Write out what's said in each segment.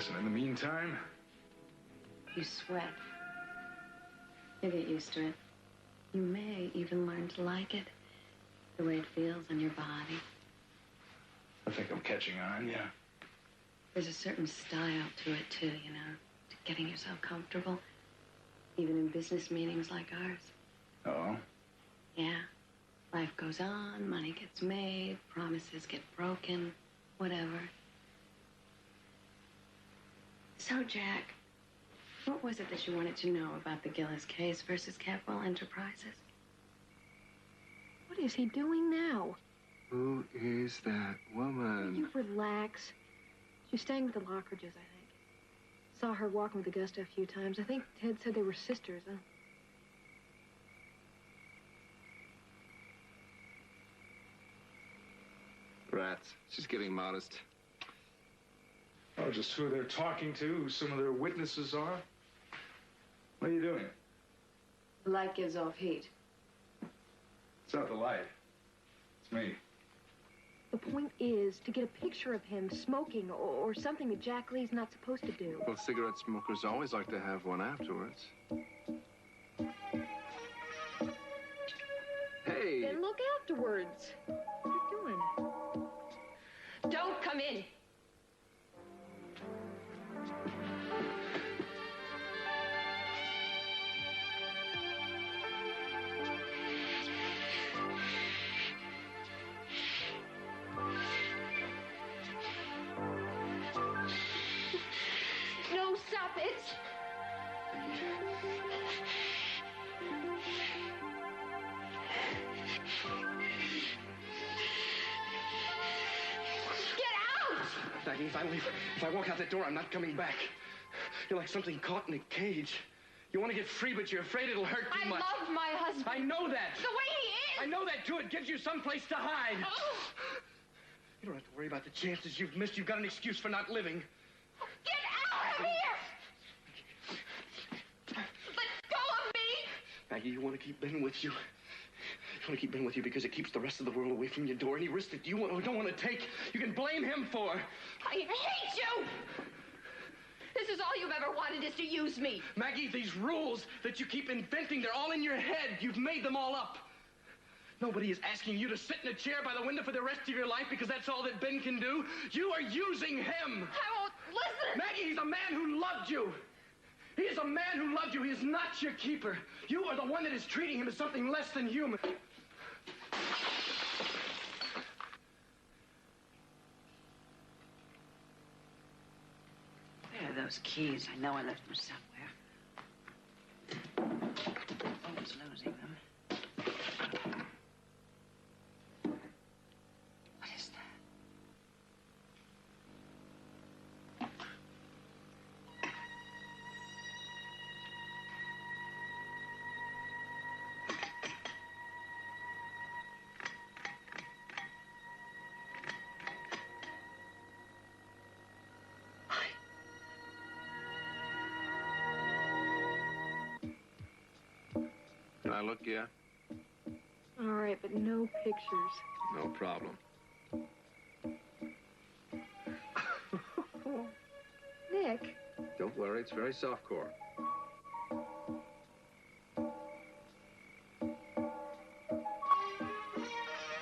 Listen, in the meantime... You sweat. You get used to it. You may even learn to like it. The way it feels on your body. I think I'm catching on, yeah. There's a certain style to it, too, you know. To getting yourself comfortable. Even in business meetings like ours. Oh? Yeah. Life goes on, money gets made, promises get broken, whatever. So, Jack, what was it that you wanted to know about the Gillis case versus Catwell Enterprises? What is he doing now? Who is that woman? You relax. She's staying with the Lockridges, I think. Saw her walking with Augusta a few times. I think Ted said they were sisters, huh? Rats. She's getting modest. Oh, just who they're talking to, who some of their witnesses are. What are you doing? The light gives off heat. It's not the light. It's me. The point is to get a picture of him smoking or something that Jack Lee's not supposed to do. Well, cigarette smokers always like to have one afterwards. Hey! Then look afterwards. What are you doing? Don't come in. No, stop it! Maggie, if I walk out that door, I'm not coming back. You're like something caught in a cage. You want to get free, but you're afraid it'll hurt too much. I love my husband. I know that. The way he is. I know that, too. It gives you someplace to hide. Oh. You don't have to worry about the chances you've missed. You've got an excuse for not living. Get out of here! Let go of me! Maggie, you want to keep Ben with you? You want to keep Ben with you because it keeps the rest of the world away from your door. Any risk that you don't want to take, you can blame him for. I hate you! This is all you've ever wanted, is to use me. Maggie, these rules that you keep inventing, they're all in your head. You've made them all up. Nobody is asking you to sit in a chair by the window for the rest of your life because that's all that Ben can do. You are using him. I won't listen. Maggie, he's a man who loved you. He is a man who loved you. He is not your keeper. You are the one that is treating him as something less than human. Where are those keys? I know I left them somewhere. Always losing them. What is that? Can I look, yeah? All right, but no pictures. No problem. Nick. Don't worry, it's very softcore.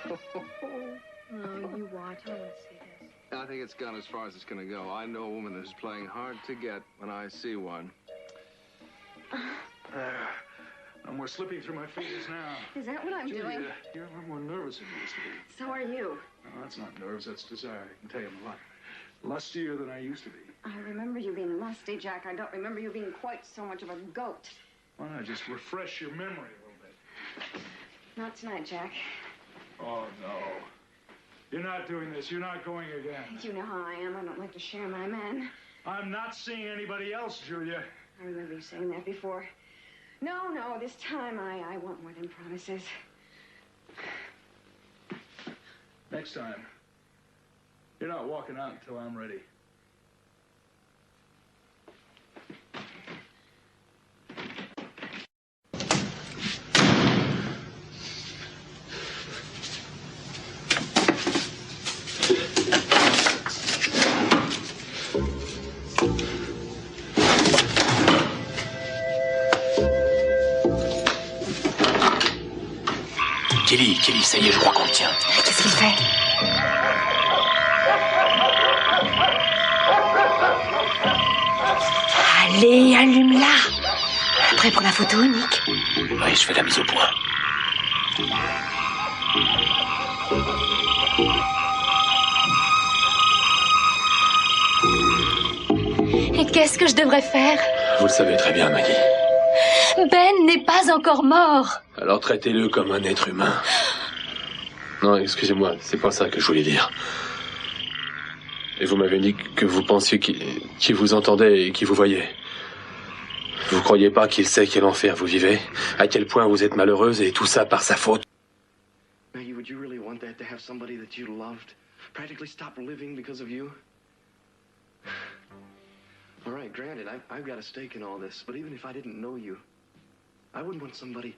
Oh, you watch. I want to see this. I think it's gone as far as it's going to go. I know a woman who's playing hard to get when I see one. No more slipping through my fingers now. Is that what I'm doing? You're a little more nervous than you used to be. So are you. No, that's not nerves, that's desire. I can tell you I'm a lot lustier than I used to be. I remember you being lusty, Jack. I don't remember you being quite so much of a goat. Why not just refresh your memory a little bit? Not tonight, Jack. Oh, no. You're not doing this. You're not going again. You know how I am. I don't like to share my men. I'm not seeing anybody else, Julia. I remember you saying that before. No, this time I want more than promises. Next time, you're not walking out until I'm ready. Kelly, ça y est, je crois qu'on le tient. Qu'est-ce qu'il fait? Allez, allume-la. Prêt pour la photo, Nick? Oui, je fais la mise au point. Et qu'est-ce que je devrais faire? Vous le savez très bien, Maggie. Ben n'est pas encore mort. Alors traitez-le comme un être humain. Non, excusez-moi, c'est pas ça que je voulais dire. Et vous m'avez dit que vous pensiez qu'il vous entendait et qu'il vous voyait. Vous croyez pas qu'il sait quel enfer vous vivez? À quel point vous êtes malheureuse et tout ça par sa faute? Maggie, would you really want that to have somebody that you loved practically stop living because of you? All right, granted, I've got a stake in all this, but even if I didn't know you, I wouldn't want to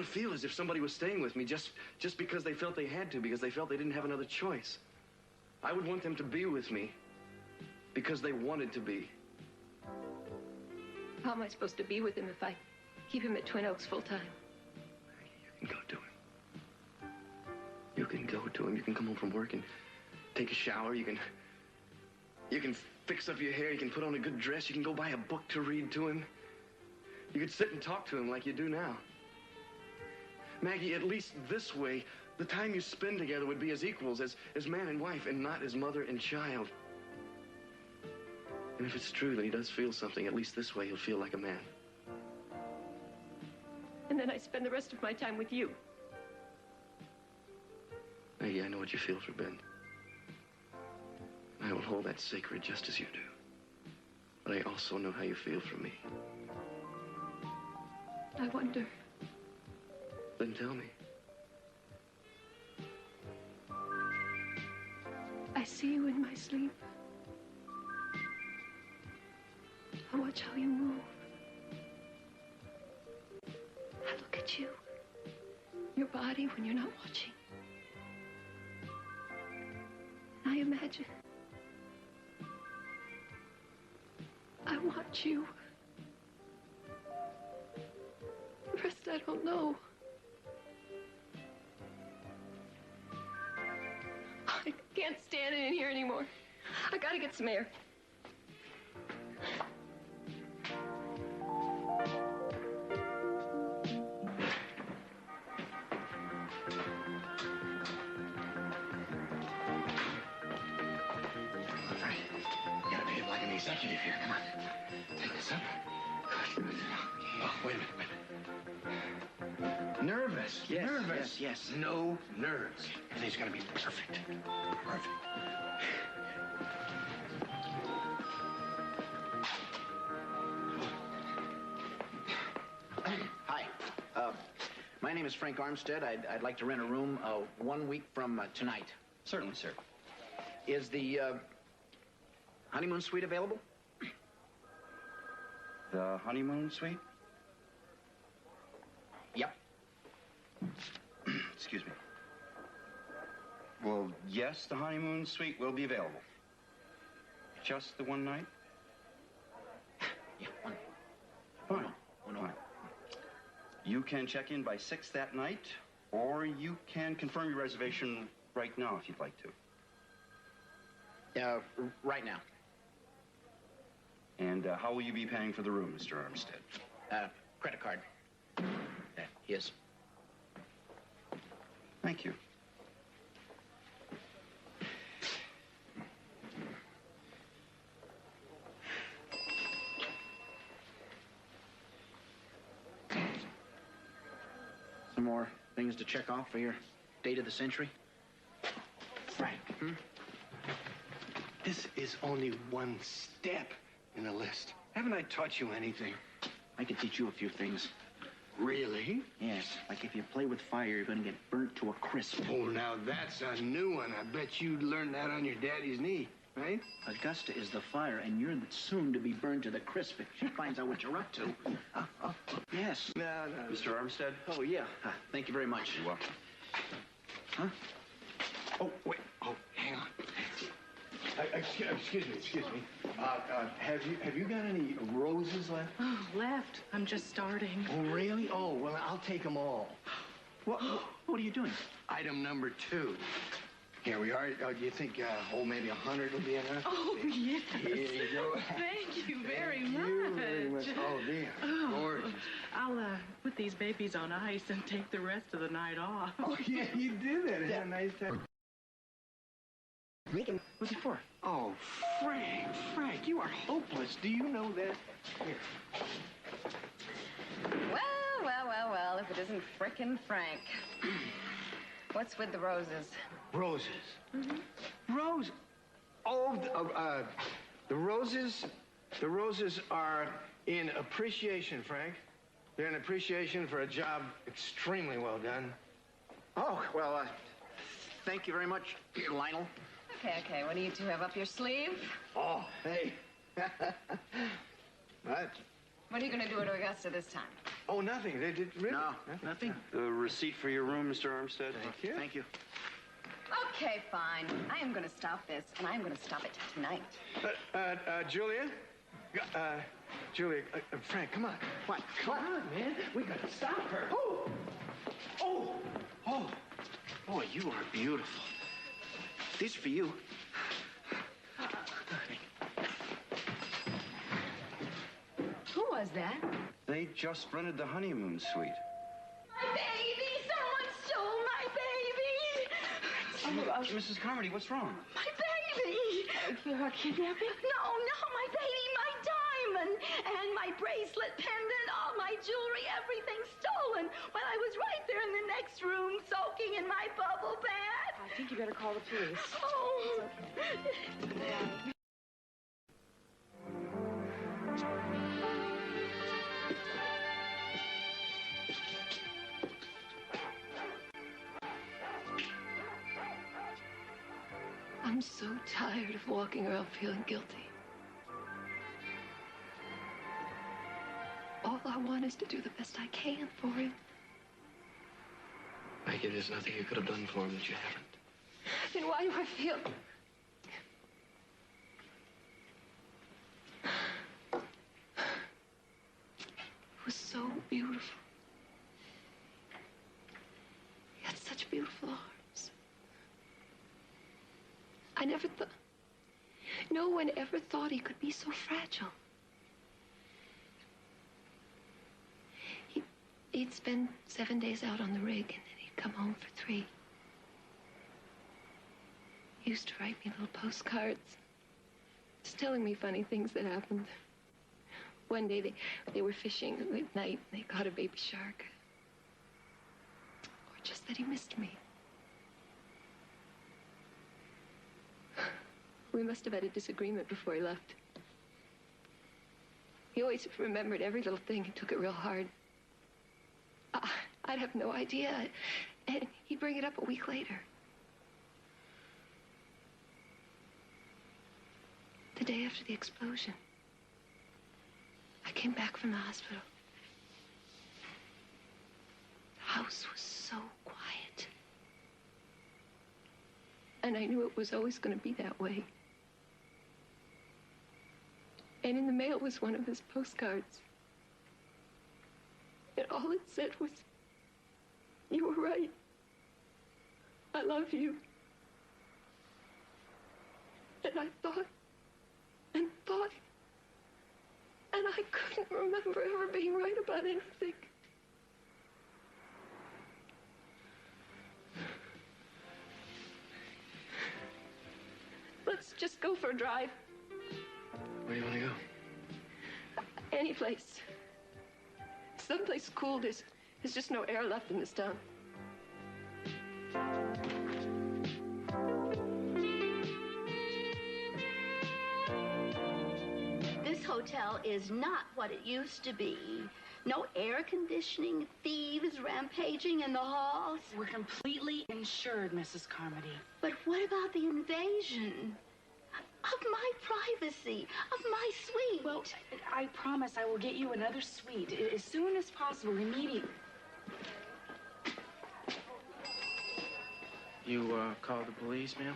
feel as if somebody was staying with me just because they felt they had to, because they felt they didn't have another choice. I would want them to be with me because they wanted to be. How am I supposed to be with him if I keep him at Twin Oaks full time? You can go to him. You can go to him. You can come home from work and take a shower. You can fix up your hair. You can put on a good dress. You can go buy a book to read to him. You could sit and talk to him like you do now. Maggie, at least this way, the time you spend together would be as equals, as man and wife, and not as mother and child. And if it's true that he does feel something, at least this way he'll feel like a man. And then I spend the rest of my time with you. Maggie, I know what you feel for Ben. I will hold that sacred just as you do. But I also know how you feel for me. I wonder. Then tell me. I see you in my sleep. I watch how you move. I look at you. Your body when you're not watching. And I imagine. I want you. The rest I don't know. I can't stand it in here anymore. I gotta get some air. Executive here. Come on. Take this up. Good. Oh, wait a minute. Nervous. Yes, nervous. Yes. No nerves. Everything's going to be perfect. Perfect. Hi. My name is Frank Armstead. I'd like to rent a room 1 week from tonight. Certainly, sir. Is the honeymoon suite available? The honeymoon suite? Yep. Excuse me. Well, yes, the honeymoon suite will be available. Just the one night? Yeah, one. Fine. Fine. You can check in by 6 that night, or you can confirm your reservation right now if you'd like to. Right now. And how will you be paying for the room, Mr. Armstead? Credit card. Yes. Thank you. Some more things to check off for your date of the century? Frank. This is only one step in the list. Haven't I taught you anything? I could teach you a few things. Really? Yes, like if you play with fire, you're going to get burnt to a crisp. Oh, now that's a new one. I bet you learned that on your daddy's knee, right? Augusta is the fire, and you're soon to be burned to the crisp if she finds out what you're up to. Yes. No. Mr. Armstead? Oh, yeah. Thank you very much. You're welcome. Huh? Oh, wait. Oh, hang on. Excuse me. Have you got any roses left? Oh, left. I'm just starting. Oh, really? Oh, well, I'll take them all. What are you doing? Item number 2. Here we are. Do you think, maybe 100 will be enough? Oh, yes. Here you go. Thank you very much. Thank you very much. Oh, dear. Gorgeous. I'll put these babies on ice and take the rest of the night off. Oh, yeah, you did that. Have a nice time. What's it for? Oh, Frank, you are hopeless. Do you know that? Here. Well, if it isn't frickin' Frank. What's with the roses? Roses. Mm-hmm. Rose. Oh, the roses. The roses are in appreciation, Frank. They're in appreciation for a job extremely well done. Oh, well, thank you very much, Lionel. Okay. What do you two have up your sleeve? Oh, hey. What? What are you going to do at Augusta this time? Oh, nothing. They did really? No, nothing. The receipt for your room, Mr. Armstead. Thank you. Thank you. Okay, fine. I am going to stop this, and I am going to stop it tonight. Julia? Julia, Frank, come on. What? Come on, man. We got to stop her. Oh. Boy, you are beautiful. These are for you. Who was that? They just rented the honeymoon suite. My baby! Someone stole my baby! Mrs. Carmody, what's wrong? My baby! Kidnapping? No, my baby, my diamond, and my bracelet, pendant, all my jewelry, everything stolen when I was right there in the next room soaking in my bubble bath. I think you better call the police. Oh. I'm so tired of walking around feeling guilty. All I want is to do the best I can for him. Maggie, there's nothing you could have done for him that you haven't. Then why do I feel... It was so beautiful. He had such beautiful arms. I never thought... No one ever thought he could be so fragile. He'd spend 7 days out on the rig, and then he'd come home for 3. He used to write me little postcards, just telling me funny things that happened. One day they were fishing at night, and they caught a baby shark. Or just that he missed me. We must have had a disagreement before he left. He always remembered every little thing and took it real hard. I'd have no idea, and he'd bring it up a week later. The day after the explosion, I came back from the hospital. The house was so quiet. And I knew it was always going to be that way. And in the mail was one of his postcards. And all it said was, "You were right. I love you." And I thought, and I couldn't remember ever being right about anything. Let's just go for a drive. Where do you want to go? Any place. Someplace cool. There's just no air left in this town. This hotel is not what it used to be. No air conditioning, thieves rampaging in the halls. We're completely insured, Mrs. Carmody. But what about the invasion of my privacy, of my suite? Well, I promise I will get you another suite as soon as possible, immediately. You, called the police, ma'am?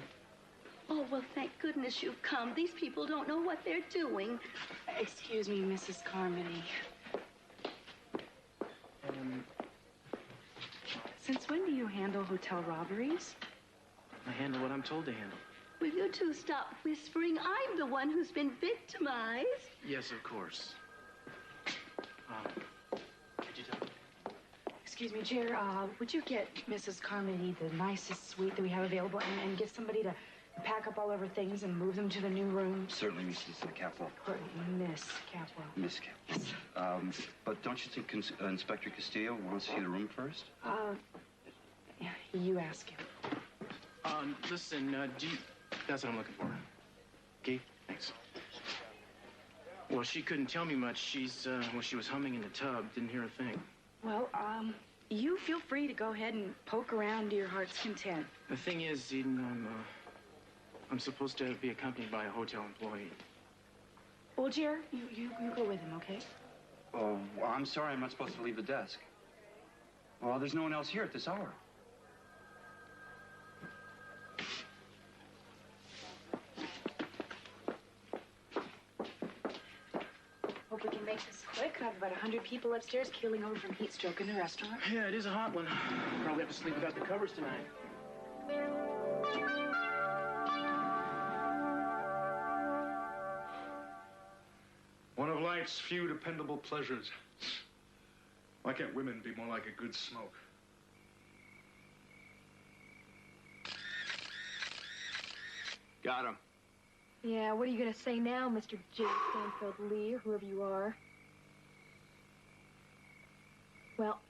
Oh, well, thank goodness you've come. These people don't know what they're doing. Excuse me, Mrs. Carmody. Since when do you handle hotel robberies? I handle what I'm told to handle. Will you two stop whispering? I'm the one who's been victimized. Yes, of course. Could you tell me? Excuse me, Chair, would you get Mrs. Carmody the nicest suite that we have available and get somebody to pack up all of her things and move them to the new room? Certainly, Mrs. Capwell. Or Miss Capwell. Miss Capwell. But don't you think Inspector Castillo wants to see the room first? You ask him. Listen, that's what I'm looking for. Okay, thanks. Well, she couldn't tell me much. She was humming in the tub. Didn't hear a thing. Well, you feel free to go ahead and poke around to your heart's content. The thing is, Eden, I'm supposed to be accompanied by a hotel employee. Well, Jer, you go with him, okay? Oh, well, I'm sorry. I'm not supposed to leave the desk. Well, there's no one else here at this hour. Hope we can make this quick. I have about 100 people upstairs keeling over from heat stroke in the restaurant. Yeah, it is a hot one. Probably have to sleep without the covers tonight. One of life's few dependable pleasures. Why can't women be more like a good smoke? Got him. Yeah, what are you going to say now, Mr. J. Stanfield Lee, or whoever you are? Well,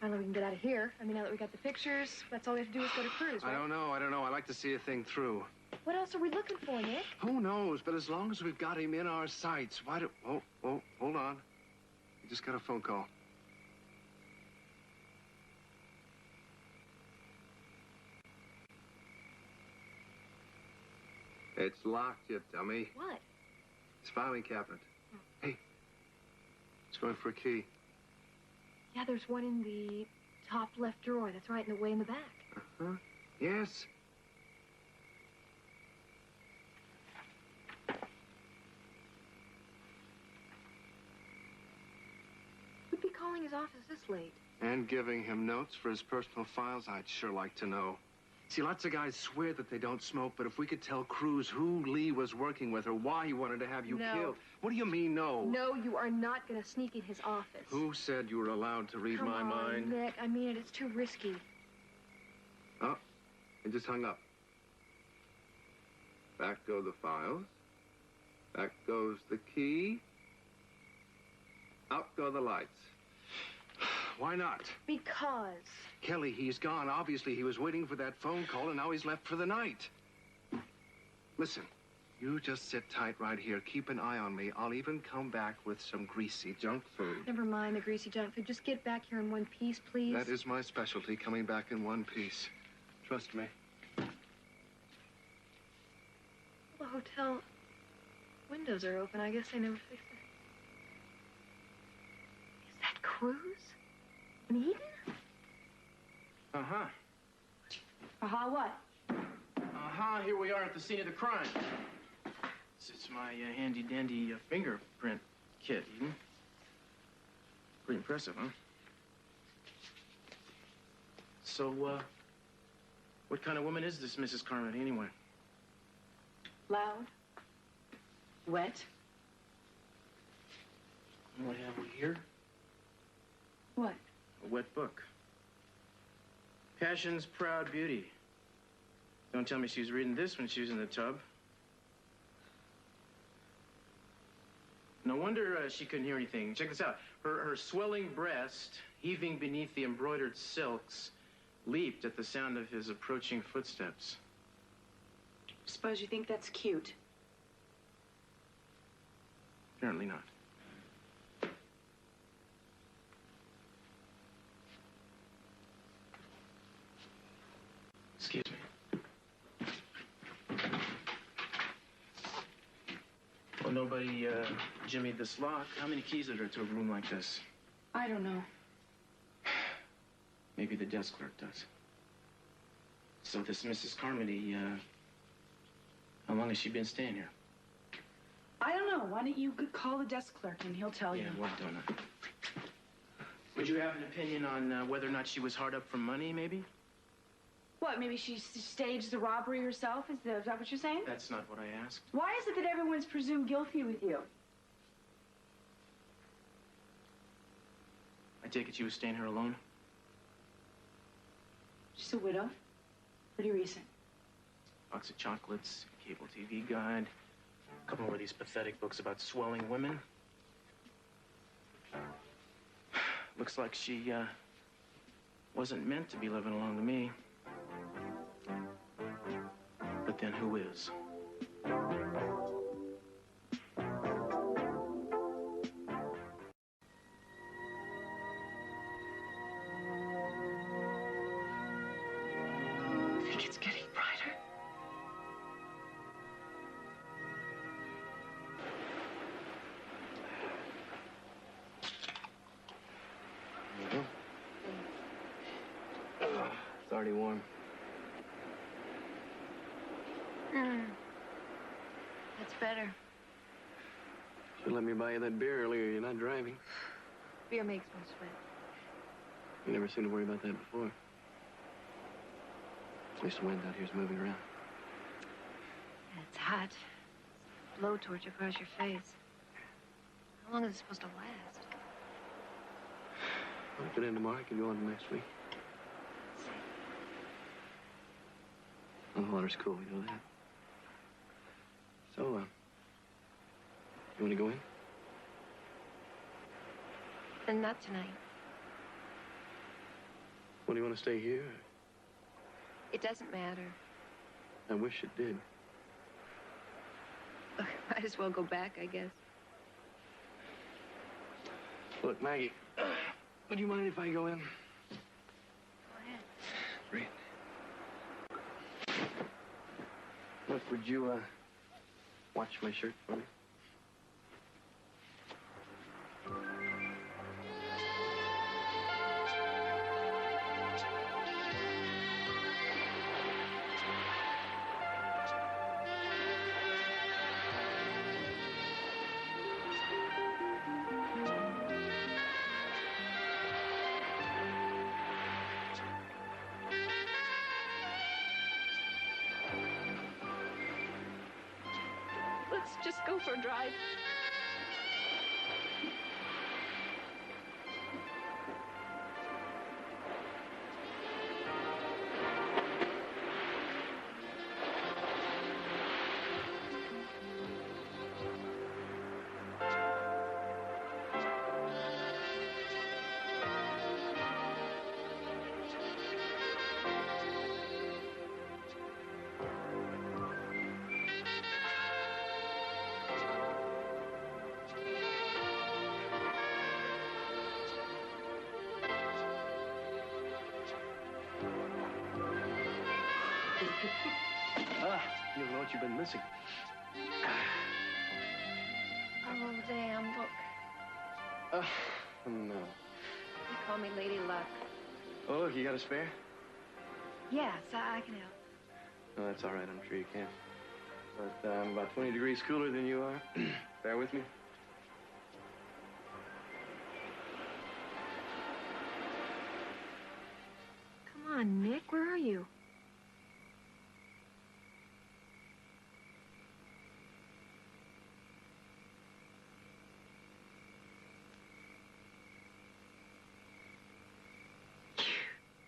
finally we can get out of here. I mean, now that we got the pictures, that's all we have to do is go to Cruise, right? I don't know. I like to see a thing through. What else are we looking for, Nick? Who knows? But as long as we've got him in our sights, why do... Oh, hold on. We just got a phone call. It's locked, you dummy. What? It's filing cabinet. Oh. Hey, it's going for a key. Yeah, there's one in the top left drawer. That's right, in the way in the back. Uh-huh. Yes. Who'd be calling his office this late? And giving him notes for his personal files? I'd sure like to know. See, lots of guys swear that they don't smoke, but if we could tell Cruz who Lee was working with or why he wanted to have you killed... What do you mean, no? No, you are not going to sneak in his office. Who said you were allowed to read my mind? Come on, Nick. I mean it. It's too risky. Oh, it just hung up. Back go the files. Back goes the key. Out go the lights. Why not? Because... Kelly, he's gone. Obviously, he was waiting for that phone call, and now he's left for the night. Listen, you just sit tight right here. Keep an eye on me. I'll even come back with some greasy junk food. Never mind the greasy junk food. Just get back here in one piece, please. That is my specialty, coming back in one piece. Trust me. The hotel windows are open. I guess they never fixed it. Is that Cruz? And Eden? Uh-huh. Uh-huh, what? Uh-huh, here we are at the scene of the crime. It's my handy-dandy fingerprint kit, Eden. Pretty impressive, huh? So, what kind of woman is this Mrs. Carmody, anyway? Loud. Wet. And what have we here? What? A wet book. Passion's Proud Beauty. Don't tell me she was reading this when she was in the tub. No wonder she couldn't hear anything. Check this out. Her swelling breast, heaving beneath the embroidered silks, leaped at the sound of his approaching footsteps. Suppose you think that's cute. Apparently not. Excuse me. Well, nobody jimmied this lock. How many keys are there to a room like this? I don't know. Maybe the desk clerk does. So this Mrs. Carmody, how long has she been staying here? I don't know. Why don't you call the desk clerk and he'll tell you? Yeah, why don't I? Would you have an opinion on whether or not she was hard up for money, maybe? What, maybe she staged the robbery herself? Is that what you're saying? That's not what I asked. Why is it that everyone's presumed guilty with you? I take it she was staying here alone? She's a widow. Pretty recent. Box of chocolates, cable TV guide, a couple more of these pathetic books about swelling women. Looks like she, wasn't meant to be living alone to me. But then who is? I think it's getting brighter. It's already warm. That's better. Should let me buy you that beer earlier. You're not driving. Beer makes me sweat. You never seem to worry about that before. At least the wind out here's moving around. It's hot. Blowtorch across your face. How long is it supposed to last? I'll put in tomorrow. I can go on to next week. Well, the water's cool, you know that. So, you want to go in? And not tonight. What, do you want to stay here? It doesn't matter. I wish it did. Might as well go back, I guess. Look, Maggie, would you mind if I go in? Go ahead. Great. Look, would you, watch my shirt for me? Let's just go for a drive. You don't know what you've been missing. Oh, damn, look. No. They call me Lady Luck. Oh, look, you got a spare? Yes, I can help. No, that's all right. I'm sure you can. But I'm about 20 degrees cooler than you are. Bear with me. Come on, Nick, where are you?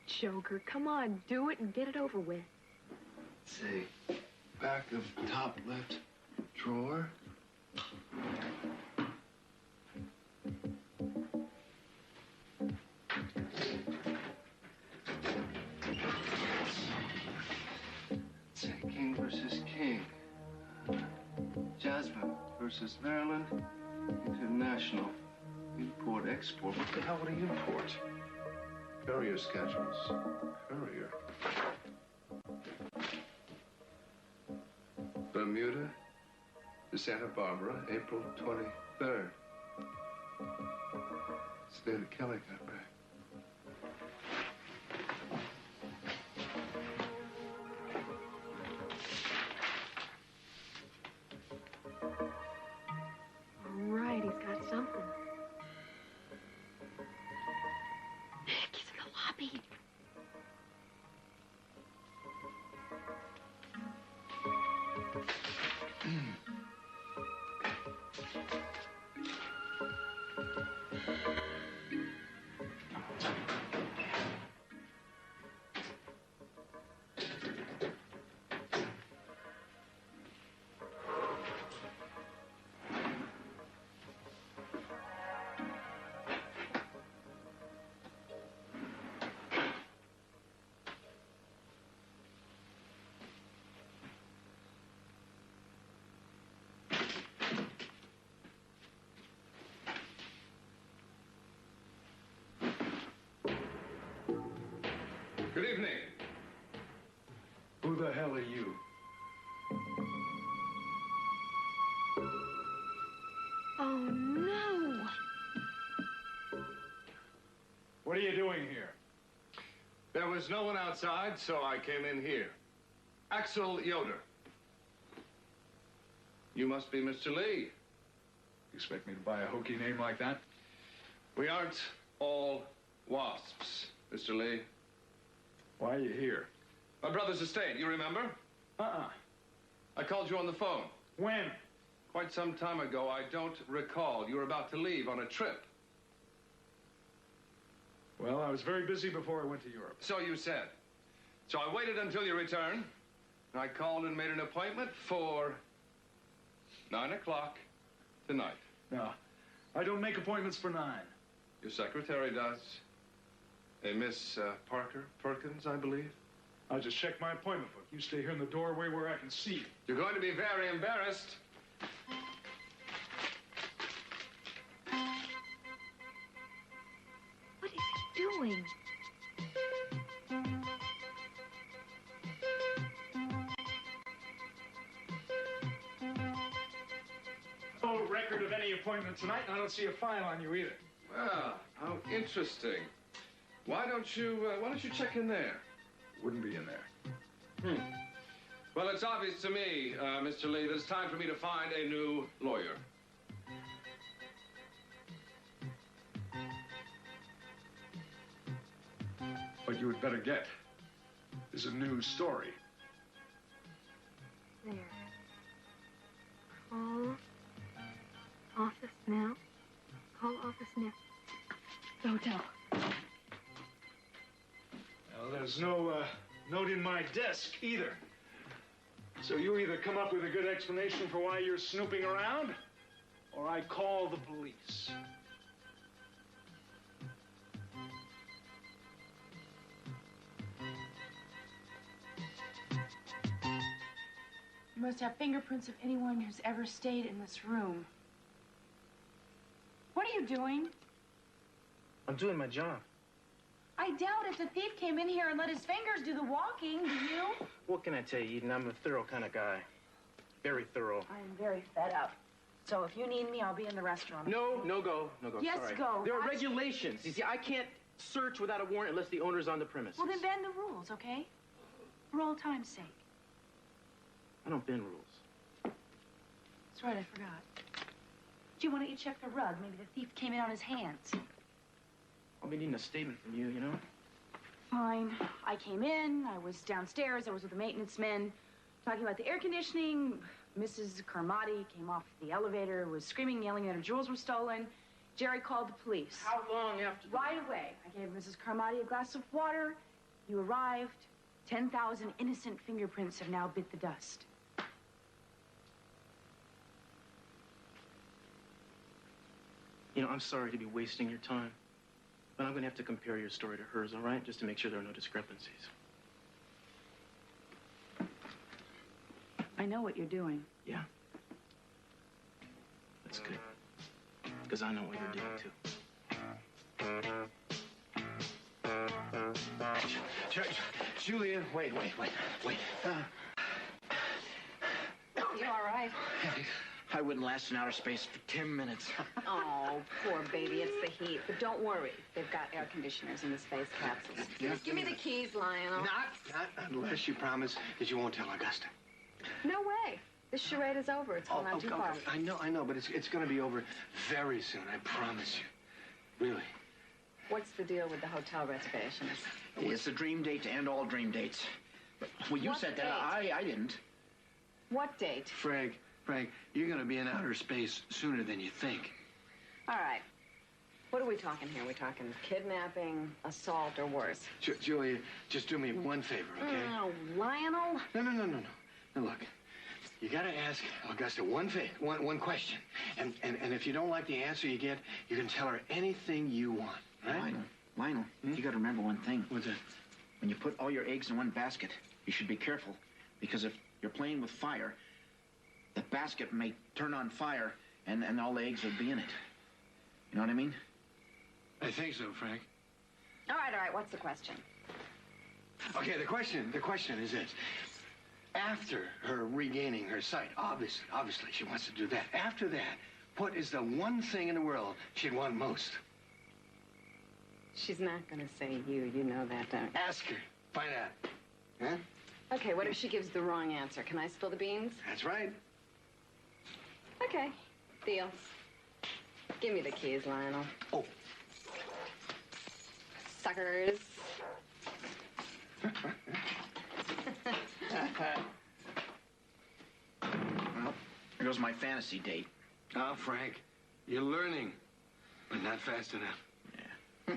Joker, come on, do it and get it over with. Say, back of top left drawer. Say, King versus King. Jasmine versus Maryland. International. Import, export. What the hell would he import? Courier schedules. Courier. Bermuda to Santa-Barbara, April 23rd. It's the day that Kelly got back. All right, he's got something. the hell are you? Oh, no. What are you doing here? There was no one outside, so I came in here. Axel Yoder. You must be Mr. Lee. You expect me to buy a hokey name like that? We aren't all wasps, Mr. Lee. Why are you here? My brother's estate, you remember? I called you on the phone. When? Quite some time ago. I don't recall. You were about to leave on a trip. Well, I was very busy before I went to Europe. So you said. So I waited until you returned. And I called and made an appointment for 9 o'clock tonight. No, I don't make appointments for 9. Your secretary does. A Miss Parker Perkins, I believe. I'll just check my appointment book. You stay here in the doorway where I can see you. You're going to be very embarrassed. What is he doing? No record of any appointment tonight, and I don't see a file on you either. Well, how interesting. Why don't you check in there? Wouldn't be in there. Well, it's obvious to me, Mr. Lee, that it's time for me to find a new lawyer. What you had better get is a new story. There. Call office now. Call office now. The hotel. Well, there's no note in my desk either. So you either come up with a good explanation for why you're snooping around, or I call the police. You must have fingerprints of anyone who's ever stayed in this room. What are you doing? I'm doing my job. I doubt if the thief came in here and let his fingers do the walking, do you? What can I tell you, Eden? I'm a thorough kind of guy. Very thorough. I'm very fed up. So if you need me, I'll be in the restaurant. No go. Yes, Sorry. go. There are Watch. regulations. You see, I can't search without a warrant unless the owner's on the premises. Well, then bend the rules, okay? For all time's sake. I don't bend rules. That's right, I forgot. Gee, why don't you check the rug? Maybe the thief came in on his hands. I'll be needing a statement from you, you know? Fine. I came in, I was downstairs, I was with the maintenance men, talking about the air conditioning. Mrs. Carmody came off the elevator, was screaming, yelling that her jewels were stolen. Jerry called the police. How long after? Right away. I gave Mrs. Carmody a glass of water. You arrived. 10,000 innocent fingerprints have now bit the dust. You know, I'm sorry to be wasting your time, but I'm going to have to compare your story to hers, all right? Just to make sure there are no discrepancies. I know what you're doing. Yeah? That's good. Because I know what you're doing, too. Julia, wait. You all right? I wouldn't last in outer space for 10 minutes. Oh, poor baby. It's the heat. But don't worry. They've got air conditioners in the space capsules. Yeah. Give me the keys, Lionel. Not unless you promise that you won't tell Augusta. No way. This charade is over. It's gone out too far. I know, but it's going to be over very soon. I promise you. Really. What's the deal with the hotel reservations? It's a dream date to end all dream dates. Well, you What said date? that. I didn't. What date? Frank, you're going to be in outer space sooner than you think. All right. What are we talking here? We talking kidnapping, assault, or worse? Julia, just do me one favor, okay? Oh, Lionel. No. Now, look, you got to ask Augusta one question. And if you don't like the answer you get, you can tell her anything you want, right? Lionel, you got to remember one thing. What's that? When you put all your eggs in one basket, you should be careful. Because if you're playing with fire, the basket may turn on fire, and all the eggs will be in it. You know what I mean? I think so, Frank. All right. What's the question? Okay, the question is this. After her regaining her sight, obviously she wants to do that. After that, what is the one thing in the world she'd want most? She's not going to say you. You know that, don't you? Ask her. Find out. Huh? Okay, what if she gives the wrong answer? Can I spill the beans? That's right. Okay. Deal. Give me the keys, Lionel. Oh. Suckers. Well, there goes my fantasy date. Oh, Frank, you're learning, but not fast enough. Yeah.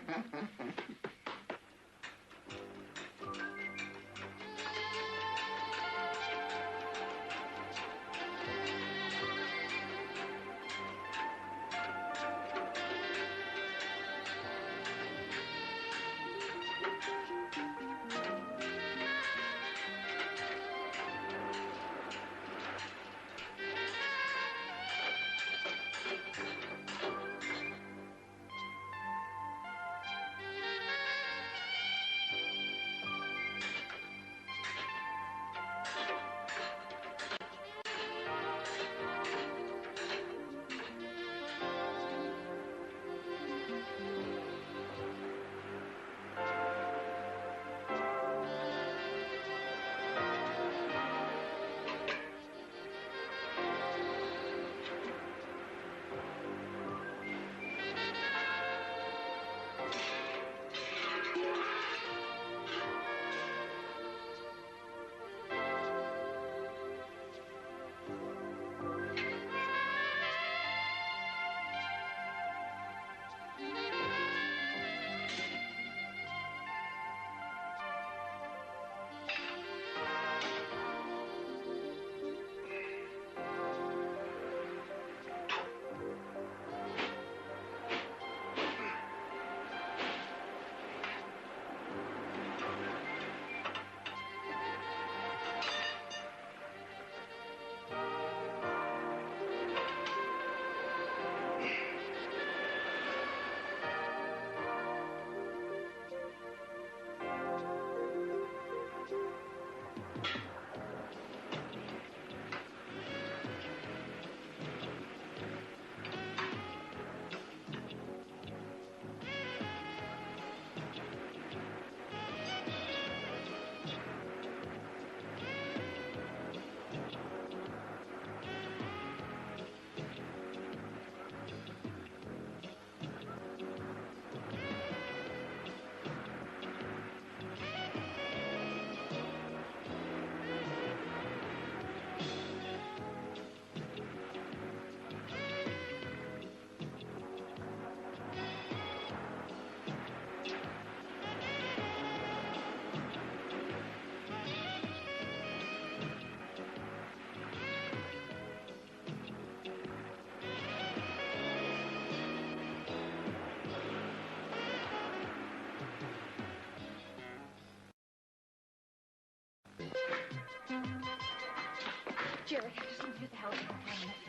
Jerry, just let me get the helicopter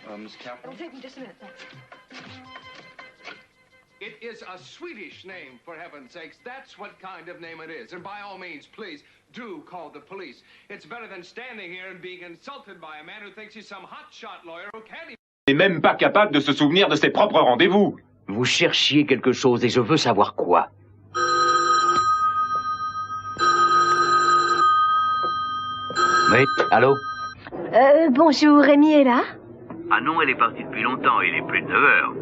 for a minute. Miss Capel? It'll take me just a minute, thanks. It is a Swedish name, for heaven's sakes. That's what kind of name it is. And by all means, please, do call the police. It's better than standing here and being insulted by a man who thinks he's some hotshot lawyer who can't even... n'est même pas capable de se souvenir de ses propres rendez-vous. Vous cherchiez quelque chose et je veux savoir quoi. Oui, allô? Bonjour, Rémi est là? Ah non, elle est partie depuis longtemps, il est plus de 9 heures.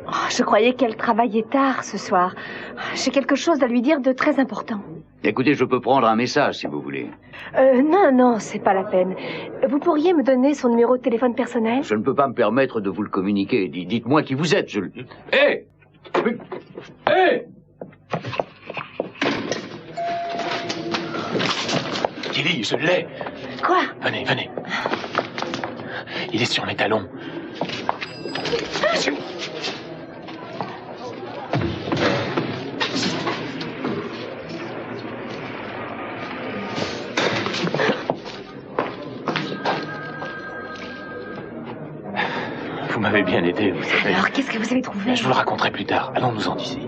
Oh, je croyais qu'elle travaillait tard ce soir. J'ai quelque chose à lui dire de très important. Écoutez, je peux prendre un message si vous voulez. Non, c'est pas la peine. Vous pourriez me donner son numéro de téléphone personnel? Je ne peux pas me permettre de vous le communiquer. Dites-moi qui vous êtes, je le... Hé! Hé! Tilly, je l'ai. Quoi? Venez, venez. Il est sur mes talons. Vous m'avez bien aidé, vous savez. Alors, qu'est-ce que vous avez trouvé? Je vous le raconterai plus tard. Allons-nous-en d'ici.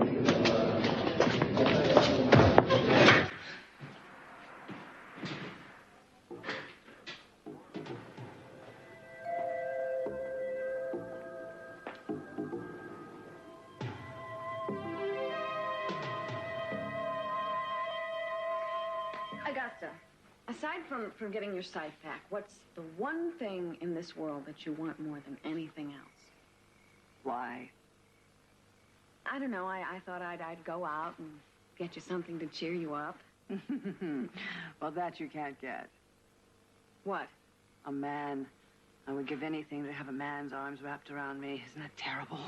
from getting your sight back, what's the one thing in this world that you want more than anything else? Why? I don't know. I thought I'd go out and get you something to cheer you up. Well, that you can't get. What? A man. I would give anything to have a man's arms wrapped around me. Isn't that terrible?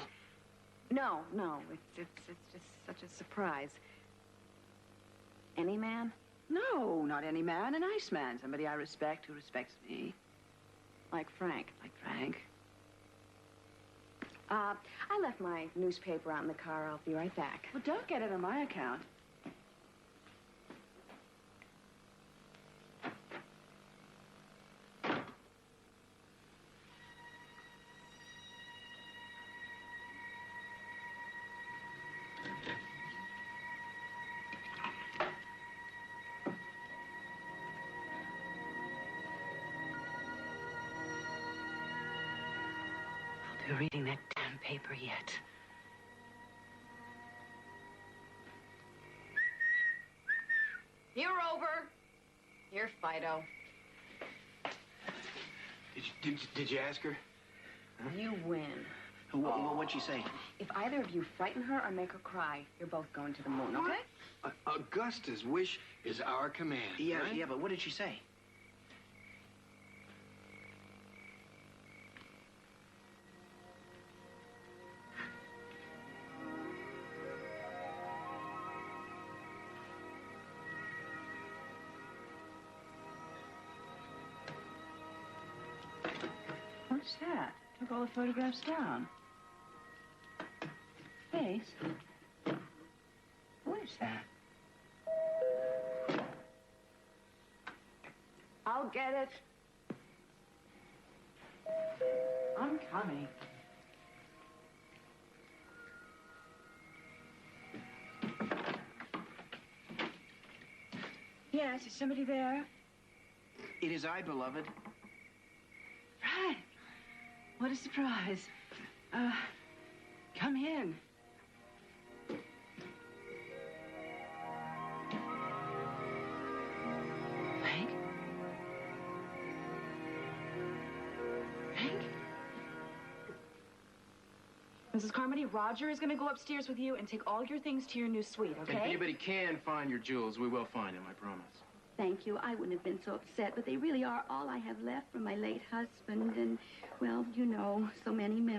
No. It's just such a surprise. Any man? No, not any man. A nice man. Somebody I respect who respects me. Like Frank? Like Frank. I left my newspaper out in the car. I'll be right back. Well, don't get it on my account. You're reading that damn paper yet. You're over. You're Fido. Did you ask her? Huh? You win. What'd she say? If either of you frighten her or make her cry, you're both going to the moon, okay? Augusta's wish is our command. Yeah, right? yeah, but what did she say? What's that? Took all the photographs down. Face? What is that? I'll get it. I'm coming. Yes, is somebody there? It is I, beloved. Frank! What a surprise. Come in. Frank? Frank? Mrs. Carmody, Roger is going to go upstairs with you and take all your things to your new suite, okay? If anybody can find your jewels, we will find them, I promise. Thank you. I wouldn't have been so upset, but they really are all I have left from my late husband. And, well, you know, so many memories.